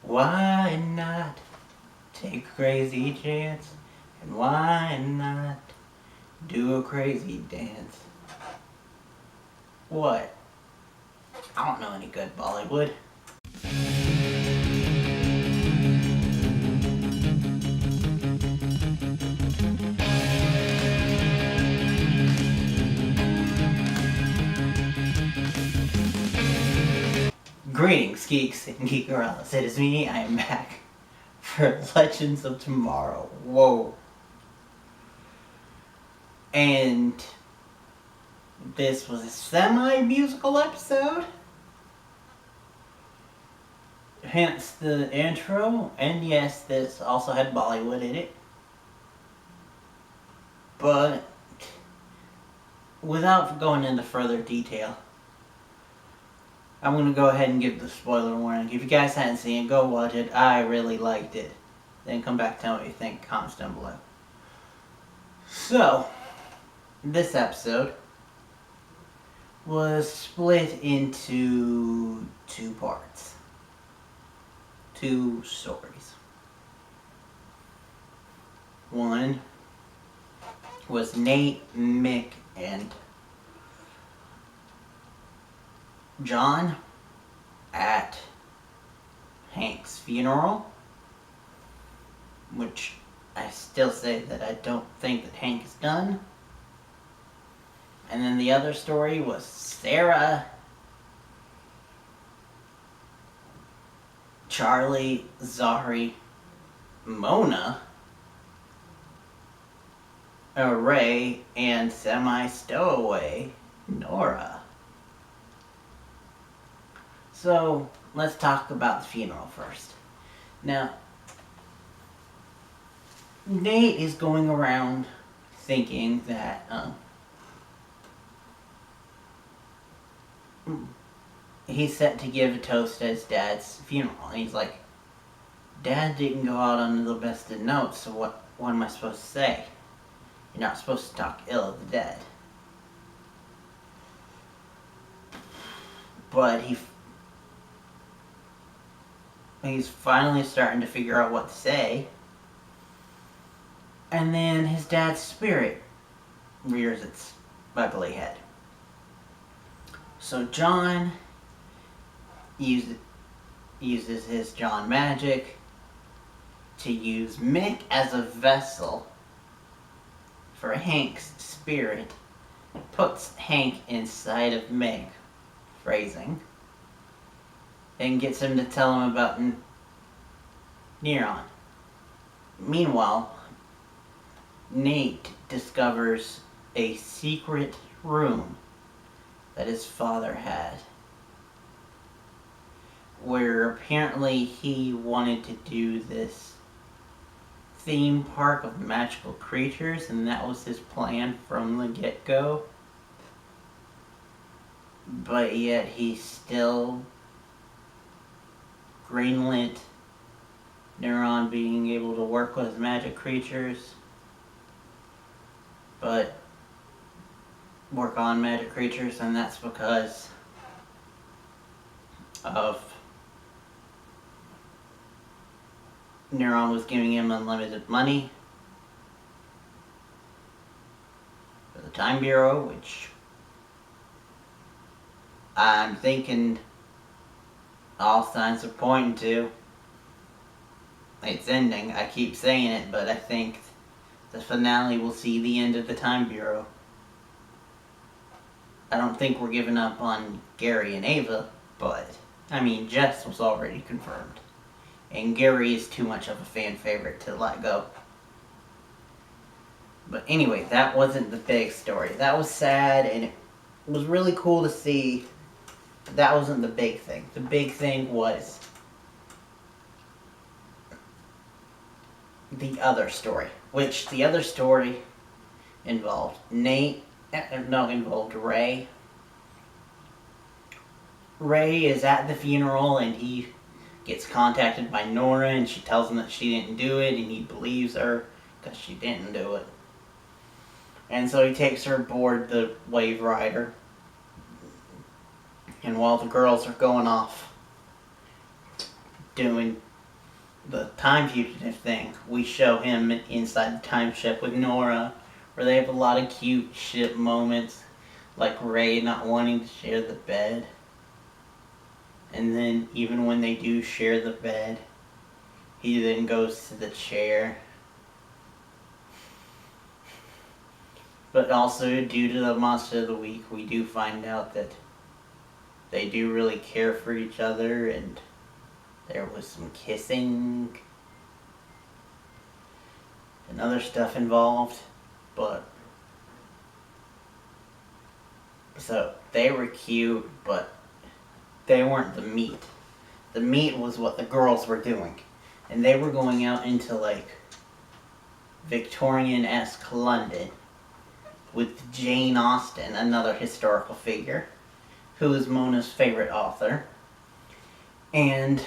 Why not take a crazy chance? And why not do a crazy dance? What? I don't know any good Bollywood. Greetings, geeks and geek girls. It is me. I am back for Legends of Tomorrow. Whoa. And this was a semi-musical episode. Hence the intro. And yes, this also had Bollywood in it. But without going into further detail, I'm going to go ahead and give the spoiler warning. If you guys hadn't seen it, go watch it. I really liked it. Then come back, tell me what you think. Comments down below. So, this episode was split into two parts. Two stories. One was Nate, Mick, and John at Hank's funeral, which I still say that I don't think that Hank is done. And then the other story was Sarah, Charlie, Zahri, Mona, Ray, and semi-stowaway Nora. So, let's talk about the funeral first. Now, Nate is going around thinking that he's set to give a toast at his dad's funeral. And he's like, Dad didn't go out on the best of notes, so what am I supposed to say? You're not supposed to talk ill of the dead. But he's finally starting to figure out what to say. And then his dad's spirit rears its ugly head. So John uses his John magic to use Mick as a vessel for Hank's spirit. Puts Hank inside of Mick, phrasing, and gets him to tell him about Neron. Meanwhile, Nate discovers a secret room that his father had, where apparently he wanted to do this theme park of magical creatures, and that was his plan from the get-go. But yet he still greenlit Neron being able to work with magic creatures, but work on magic creatures, and that's because of Neron was giving him unlimited money for the Time Bureau, which I'm thinking all signs are pointing to it's ending. I keep saying it, but I think the finale will see the end of the Time Bureau. I don't think we're giving up on Gary and Ava, but, I mean, Jess was already confirmed. And Gary is too much of a fan favorite to let go. But anyway, that wasn't the big story. That was sad, and it was really cool to see. That wasn't the big thing. The big thing was the other story, which the other story involved involved Ray. Ray is at the funeral, and he gets contacted by Nora, and she tells him that she didn't do it, and he believes her because she didn't do it. And so he takes her aboard the Wave Rider, and while the girls are going off doing the time fugitive thing, we show him inside the time ship with Nora, where they have a lot of cute ship moments, like Ray not wanting to share the bed. And then even when they do share the bed, he then goes to the chair. But also, due to the Monster of the Week, we do find out that they do really care for each other, and there was some kissing and other stuff involved. But so they were cute, but they weren't the meat. The meat was what the girls were doing. And they were going out into like Victorian-esque London with Jane Austen, another historical figure, who is Mona's favorite author. And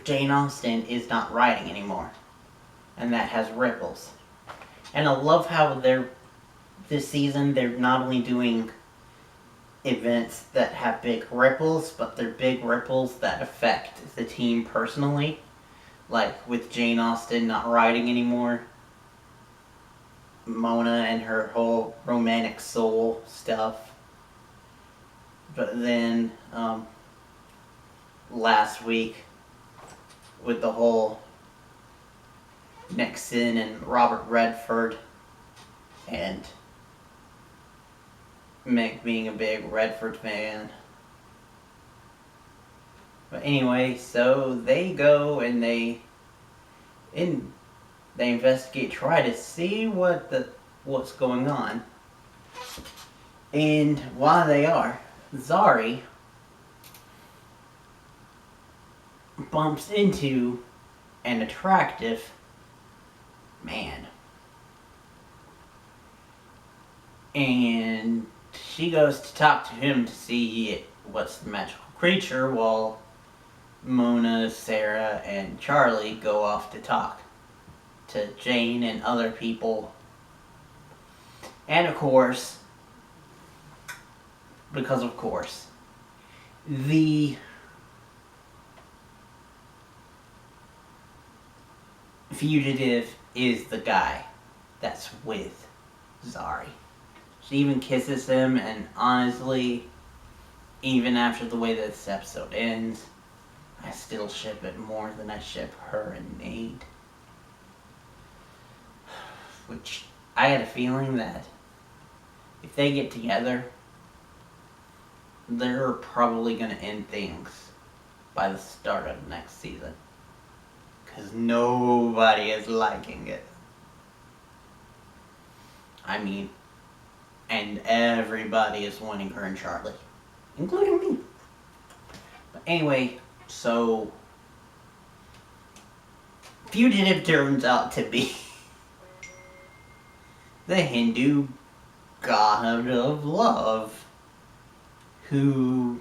Jane Austen is not writing anymore. And that has ripples. And I love how this season they're not only doing events that have big ripples, but they're big ripples that affect the team personally. Like with Jane Austen not writing anymore, Mona and her whole romantic soul stuff. But then last week with the whole Nixon and Robert Redford, and Mick being a big Redford fan. But anyway, so they go and they investigate, try to see what's going on. And while they are, Zari bumps into an attractive man. And she goes to talk to him to see what's the magical creature, while Mona, Sarah, and Charlie go off to talk to Jane and other people. And of course, because of course, the fugitive is the guy that's with Zari. She even kisses him, and honestly, even after the way this episode ends, I still ship it more than I ship her and Nate. Which, I had a feeling that if they get together, they're probably going to end things by the start of next season. Because nobody is liking it. I mean, and everybody is wanting her and Charlie, including me. But anyway, so Fugitive turns out to be the Hindu god of love, who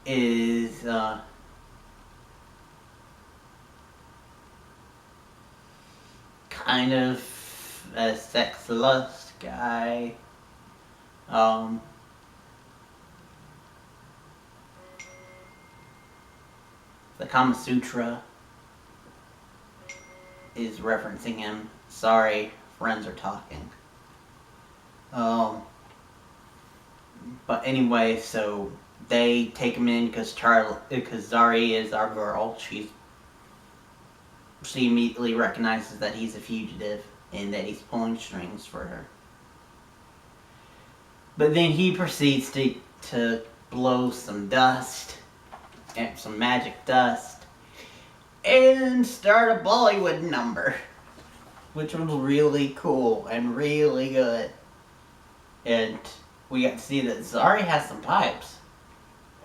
is kind of a sex lust guy. The Kama Sutra is referencing him. Sorry, friends are talking. But anyway, so they take him in because Zari is our girl. She immediately recognizes that he's a fugitive and that he's pulling strings for her. But then he proceeds to blow some dust, and some magic dust, and start a Bollywood number, which was really cool and really good. And we got to see that Zari has some pipes,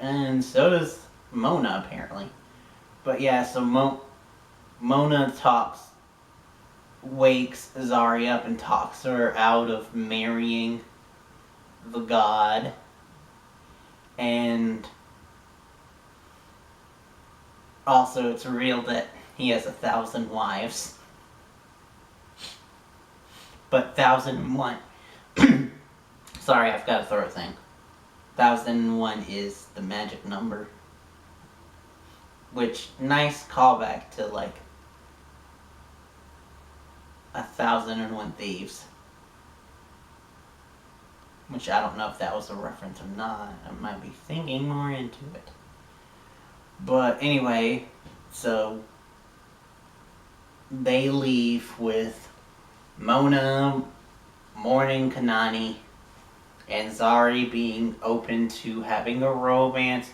and so does Mona apparently. But yeah, so Mona wakes Zari up and talks her out of marrying the god, and also it's revealed that he has 1,000 wives. But 1,001... Sorry, I forgot to throw a thing. 1,001 is the magic number. Which, nice callback to, like, 1001 Thieves. Which I don't know if that was a reference or not. I might be thinking more into it. But anyway, so they leave with Mona mourning Kanani and Zari being open to having a romance.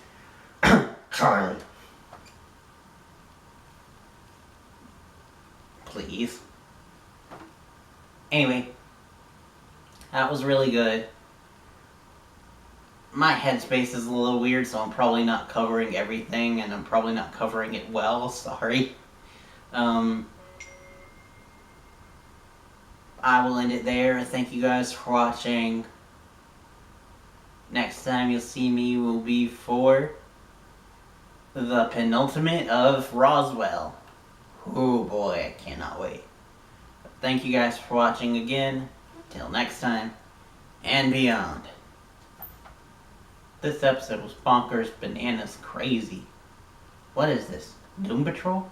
Charlie. Please. Anyway, that was really good. My headspace is a little weird, so I'm probably not covering everything, and I'm probably not covering it well. Sorry. I will end it there. Thank you guys for watching. Next time you'll see me will be for the penultimate of Roswell. Oh boy, I cannot wait. Thank you guys for watching again. Till next time, and beyond. This episode was bonkers, bananas, crazy. What is this? Doom Patrol?